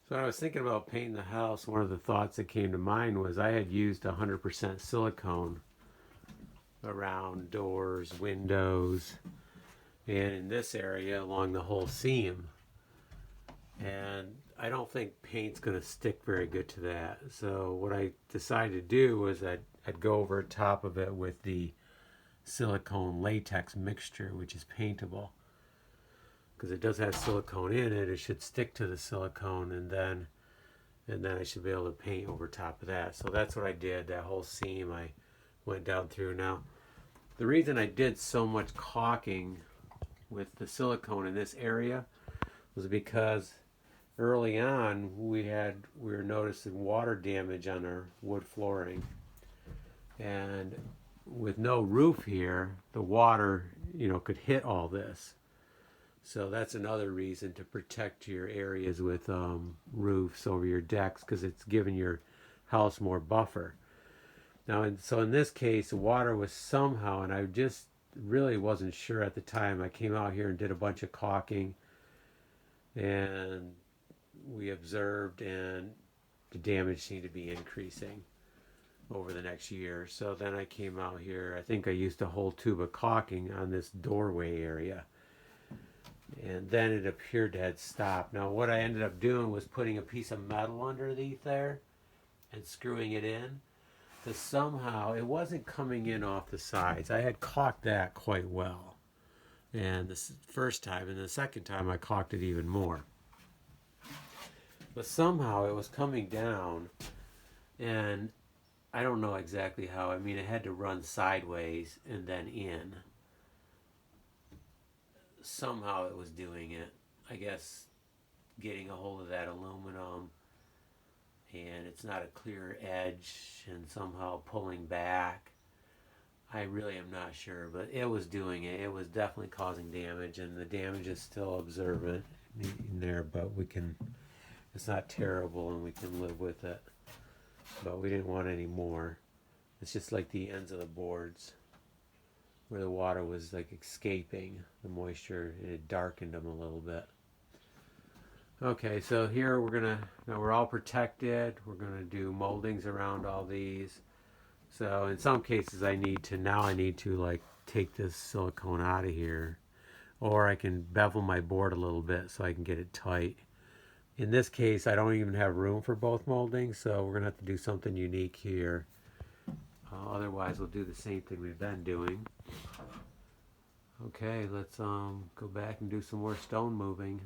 So when I was thinking about painting the house, one of the thoughts that came to mind was I had used 100% silicone around doors, windows, and in this area along the whole seam. And I don't think paint's going to stick very good to that. So what I decided to do was I'd go over top of it with the silicone latex mixture, which is paintable. Because it does have silicone in it, it should stick to the silicone, and then I should be able to paint over top of that. So that's what I did. That whole seam I went down through. Now, the reason I did so much caulking with the silicone in this area was because early on we were noticing water damage on our wood flooring, and with no roof here, the water could hit all this. So that's another reason to protect your areas with roofs over your decks, because it's giving your house more buffer. Now, so in this case, the water was somehow, and I just really wasn't sure at the time. I came out here and did a bunch of caulking, and we observed, and the damage seemed to be increasing over the next year. So then I came out here. I think I used a whole tube of caulking on this doorway area, and then it appeared to have stopped. Now what I ended up doing was putting a piece of metal underneath there and screwing it in, because somehow it wasn't coming in off the sides. I had caulked that quite well, and this first time, and the second time I caulked it even more. But somehow it was coming down, and I don't know exactly how. I mean, it had to run sideways and then in. Somehow it was doing it. I guess getting a hold of that aluminum, and it's not a clear edge, and somehow pulling back. I really am not sure, but it was doing it. It was definitely causing damage, and the damage is still observant in there, but it's not terrible, and we can live with it. But we didn't want any more. It's just like the ends of the boards where the water was like escaping the moisture, and it darkened them a little bit. Okay, so here now we're all protected. We're gonna do moldings around all these. So in some cases I need to like take this silicone out of here, or I can bevel my board a little bit so I can get it tight. In this case, I don't even have room for both moldings, so we're gonna have to do something unique here. Otherwise, we'll do the same thing we've been doing. Okay, let's go back and do some more stone moving.